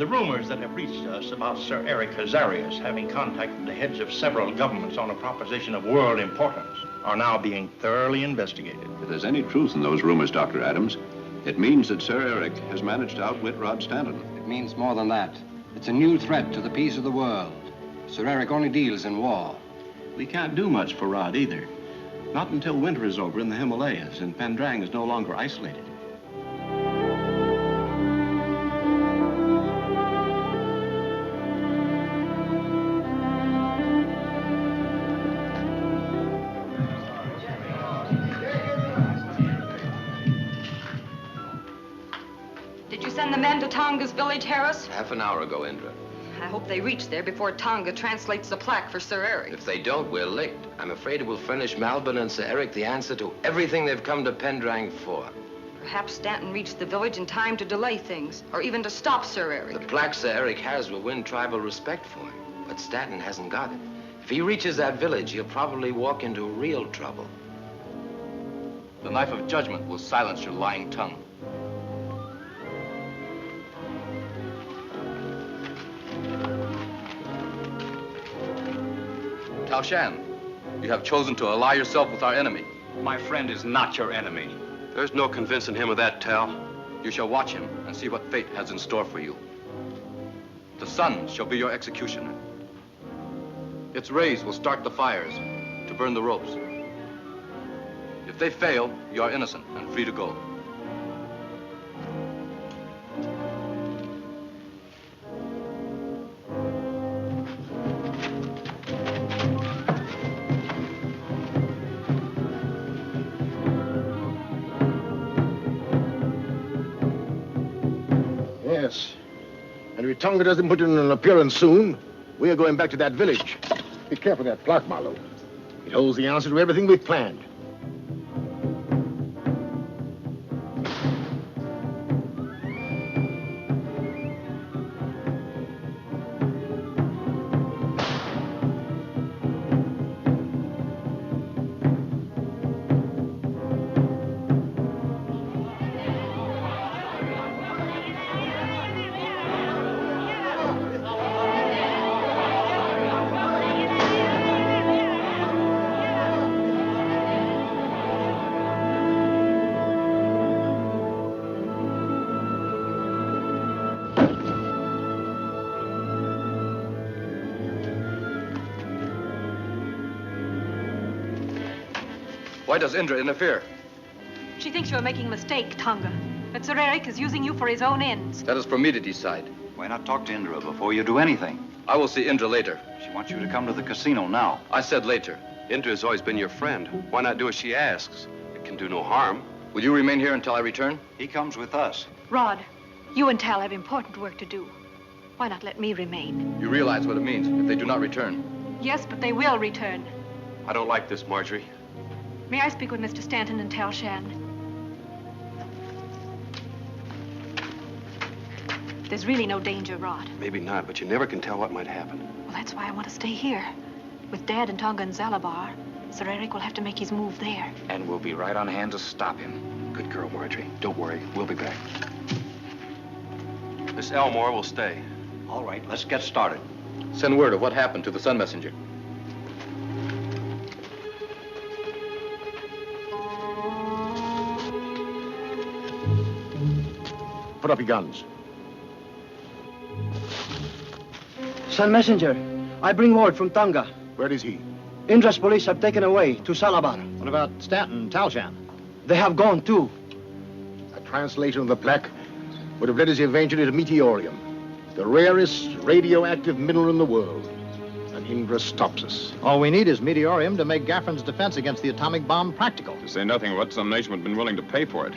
The rumors that have reached us about Sir Eric Hazarias having contacted the heads of several governments on a proposition of world importance are now being thoroughly investigated. If there's any truth in those rumors, Dr. Adams, it means that Sir Eric has managed to outwit Rod Stanton. It means more than that. It's a new threat to the peace of the world. Sir Eric only deals in war. We can't do much for Rod either. Not until winter is over in the Himalayas and Pendrang is no longer isolated. Did you send the men to Tanga's village, Harris? Half an hour ago, Indra. I hope they reach there before Tanga translates the plaque for Sir Eric. If they don't, we're licked. I'm afraid it will furnish Malbon and Sir Eric the answer to everything they've come to Pendrang for. Perhaps Stanton reached the village in time to delay things, or even to stop Sir Eric. The plaque Sir Eric has will win tribal respect for him, but Stanton hasn't got it. If he reaches that village, he'll probably walk into real trouble. The knife of judgment will silence your lying tongue. Shan, you have chosen to ally yourself with our enemy. My friend is not your enemy. There's no convincing him of that, Tal. You shall watch him and see what fate has in store for you. The sun shall be your executioner. Its rays will start the fires to burn the ropes. If they fail, you are innocent and free to go. Yes. And if Tanga doesn't put in an appearance soon, we are going back to that village. Be careful of that plaque, Marlowe. It holds the answer to everything we've planned. Why does Indra interfere? She thinks you're making a mistake, Tanga. But Sir Eric is using you for his own ends. That is for me to decide. Why not talk to Indra before you do anything? I will see Indra later. She wants you to come to the casino now. I said later. Indra has always been your friend. Why not do as she asks? It can do no harm. Will you remain here until I return? He comes with us. Rod, you and Tal have important work to do. Why not let me remain? You realize what it means if they do not return. Yes, but they will return. I don't like this, Marjorie. May I speak with Mr. Stanton and Tal Shan? There's really no danger, Rod. Maybe not, but you never can tell what might happen. Well, that's why I want to stay here. With Dad and Tonga and Zalabar, Sir Eric will have to make his move there. And we'll be right on hand to stop him. Good girl, Marjorie. Don't worry. We'll be back. Miss Elmore will stay. All right, let's get started. Send word of what happened to the Sun Messenger. Put up your guns. Sun Messenger, I bring word from Tanga. Where is he? Indra's police have taken away to Salabar. What about Stanton and Talshan? They have gone too. A translation of the plaque would have led us eventually to meteorium, the rarest radioactive mineral in the world. And Indra stops us. All we need is meteorium to make Gaffron's defense against the atomic bomb practical. To say nothing of what some nation would have been willing to pay for it.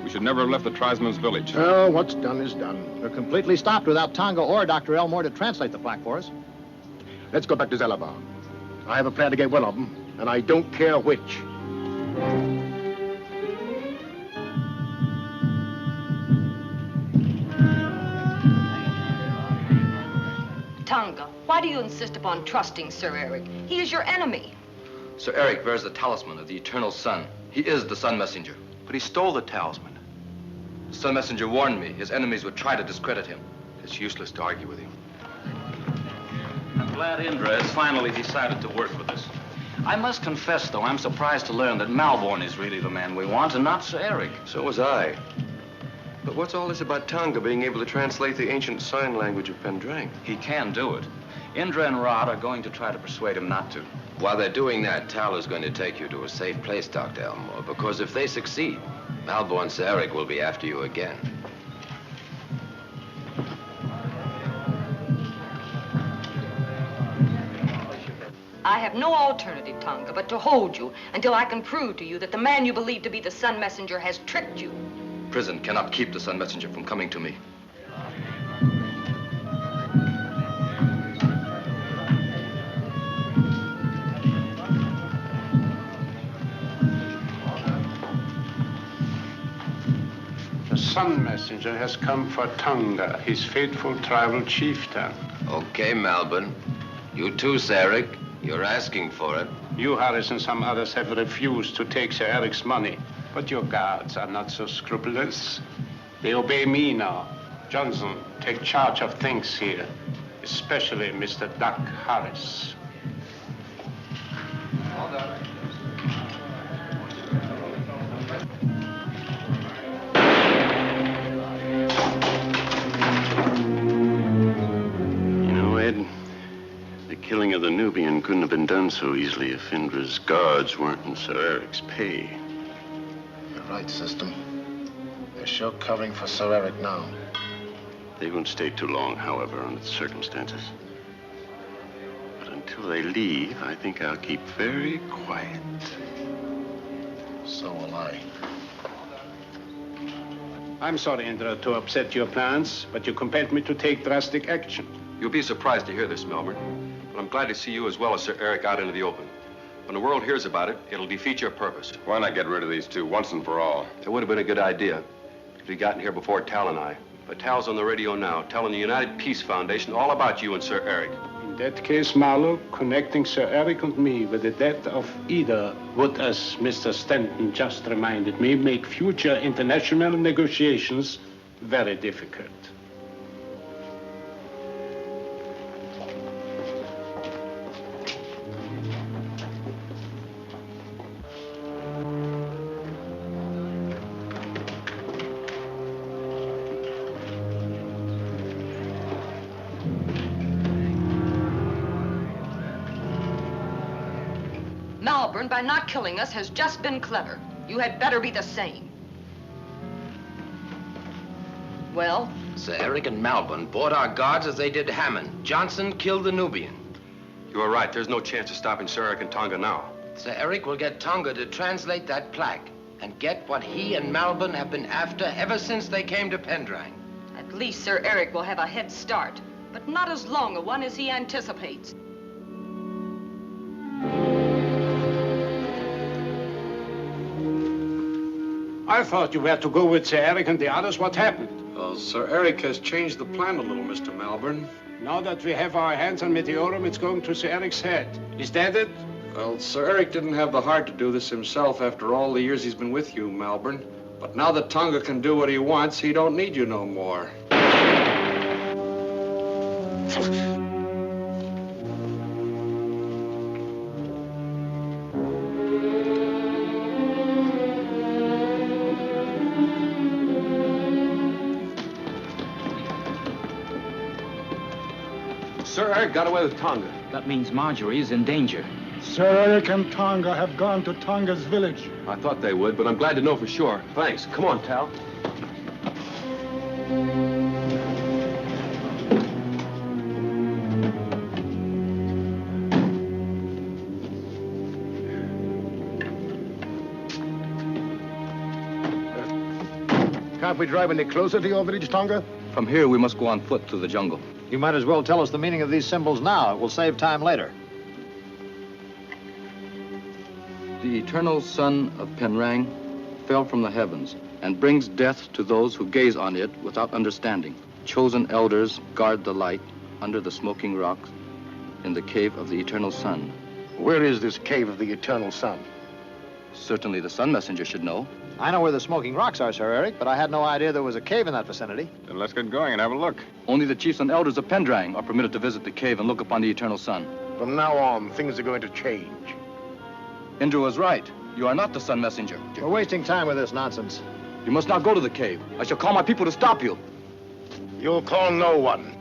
We should never have left the tribesman's village. Oh, what's done is done. We're completely stopped without Tanga or Dr. Elmore to translate the plaque for us. Let's go back to Zalabar. I have a plan to get one of them, and I don't care which. Tanga, why do you insist upon trusting Sir Eric? He is your enemy. Sir Eric bears the talisman of the eternal sun. He is the Sun Messenger. But he stole the talisman. The Sun Messenger warned me his enemies would try to discredit him. It's useless to argue with him. I'm glad Indra has finally decided to work with us. I must confess, though, I'm surprised to learn that Malborn is really the man we want and not Sir Eric. So was I. But what's all this about Tanga being able to translate the ancient sign language of Pendrang? He can do it. Indra and Rod are going to try to persuade him not to. While they're doing that, Tal is going to take you to a safe place, Dr. Elmore, because if they succeed, Malborn Sir Eric will be after you again. I have no alternative, Tanga, but to hold you until I can prove to you that the man you believe to be the Sun Messenger has tricked you. Prison cannot keep the Sun Messenger from coming to me. The Sun Messenger has come for Tanga, his faithful tribal chieftain. Okay, Malborn. You too, Sir Eric. You're asking for it. You, Harris, and some others have refused to take Sir Eric's money, but your guards are not so scrupulous. They obey me now. Johnson, take charge of things here, especially Mr. Doc Harris. The killing of the Nubian couldn't have been done so easily if Indra's guards weren't in Sir Eric's pay. You're right, System. They're sure covering for Sir Eric now. They won't stay too long, however, under the circumstances. But until they leave, I think I'll keep very quiet. So will I. I'm sorry, Indra, to upset your plans, but you compelled me to take drastic action. You'll be surprised to hear this, Malborn, but I'm glad to see you as well as Sir Eric out into the open. When the world hears about it, it'll defeat your purpose. Why not get rid of these two once and for all? It would have been a good idea if we'd gotten here before Tal and I. But Tal's on the radio now, telling the United Peace Foundation all about you and Sir Eric. In that case, Marlowe, connecting Sir Eric and me with the death of either would, as Mr. Stanton just reminded me, make future international negotiations very difficult. Malborn, by not killing us, has just been clever. You had better be the same. Well? Sir Eric and Malborn bought our guards as they did Hammond. Johnson killed the Nubian. You are right. There's no chance of stopping Sir Eric and Tanga now. Sir Eric will get Tanga to translate that plaque and get what he and Malborn have been after ever since they came to Pendrang. At least Sir Eric will have a head start, but not as long a one as he anticipates. I thought you were to go with Sir Eric and the others. What happened? Well, Sir Eric has changed the plan a little, Mr. Malborn. Now that we have our hands on meteorium, it's going to Sir Eric's head. Is that it? Well, Sir Eric didn't have the heart to do this himself after all the years he's been with you, Malborn. But now that Tanga can do what he wants, he don't need you no more. Sir Eric got away with Tanga. That means Marjorie is in danger. Sir Eric and Tanga have gone to Tanga's village. I thought they would, but I'm glad to know for sure. Thanks. Come on, Tal. Can't we drive any closer to your village, Tanga? From here, we must go on foot through the jungle. You might as well tell us the meaning of these symbols now. It will save time later. The eternal sun of Pendrang fell from the heavens and brings death to those who gaze on it without understanding. Chosen elders guard the light under the smoking rocks in the cave of the eternal sun. Where is this cave of the eternal sun? Certainly the Sun Messenger should know. I know where the smoking rocks are, Sir Eric, but I had no idea there was a cave in that vicinity. Then let's get going and have a look. Only the chiefs and elders of Pendrang are permitted to visit the cave and look upon the eternal sun. From now on, things are going to change. Indra was right. You are not the Sun Messenger. We're wasting time with this nonsense. You must not go to the cave. I shall call my people to stop you. You'll call no one.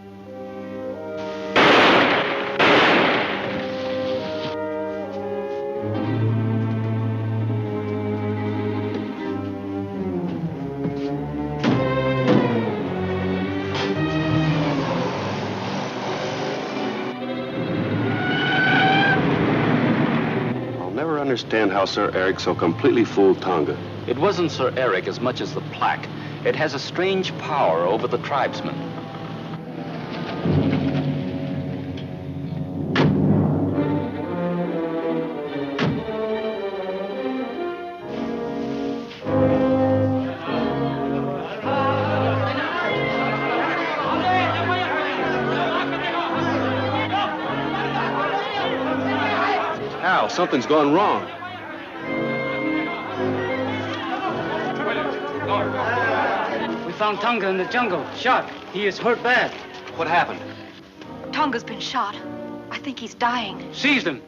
Understand how Sir Eric so completely fooled Tanga. It wasn't Sir Eric as much as the plaque. It has a strange power over the tribesmen. Al, something's gone wrong. We found Tanga in the jungle, shot. He is hurt bad. What happened? Tanga's been shot. I think he's dying. Seize them.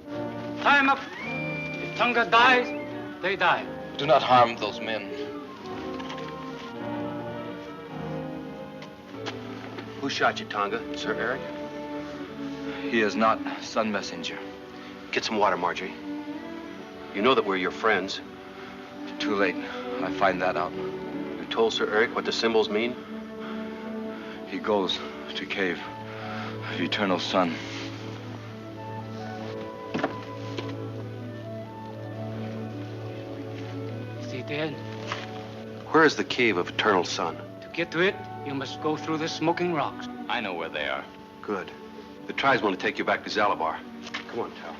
Tie him up. If Tanga dies, they die. Do not harm those men. Who shot you, Tanga? Sir Eric? He is not Sun Messenger. Get some water, Marjorie. You know that we're your friends. Too late. I find that out. You told Sir Eric what the symbols mean? He goes to cave of eternal sun. Is he dead? Where is the cave of eternal sun? To get to it, you must go through the smoking rocks. I know where they are. Good. The tribes want to take you back to Zalabar. Come on, Tal.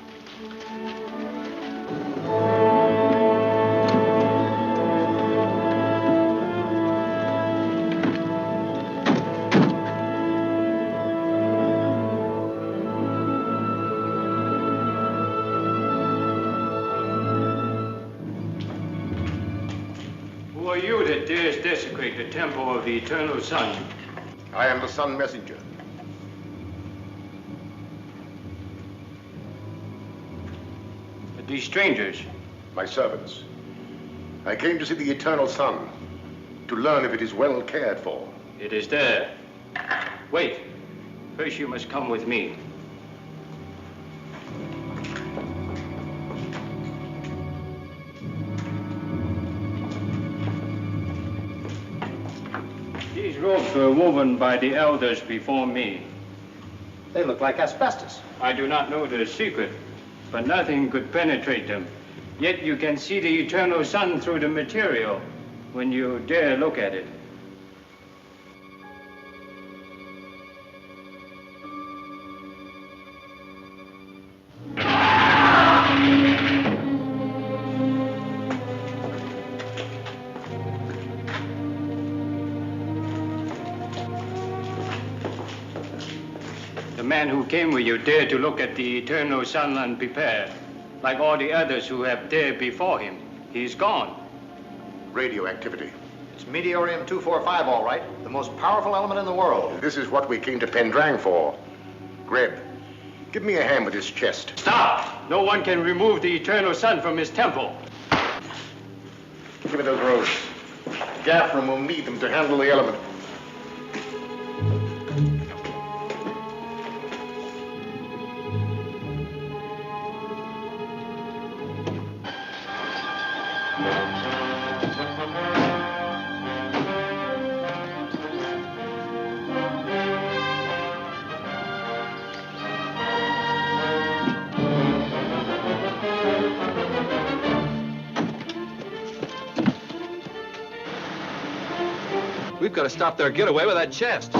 Who are you that dares desecrate the temple of the eternal sun? I am the Sun Messenger. These strangers? My servants. I came to see the eternal sun, to learn if it is well cared for. It is there. Wait. First you must come with me. These robes were woven by the elders before me. They look like asbestos. I do not know the secret, but nothing could penetrate them. Yet you can see the eternal sun through the material when you dare look at it. The man who came with you dared to look at the eternal sun unprepared, like all the others who have dared before him. He's gone. Radioactivity. It's meteorium 245, all right. The most powerful element in the world. This is what we came to Pendrang for. Greb, give me a hand with this chest. Stop! No one can remove the eternal sun from his temple. Give me those robes. Geoffrey will need them to handle the element. We've got to stop their getaway with that chest.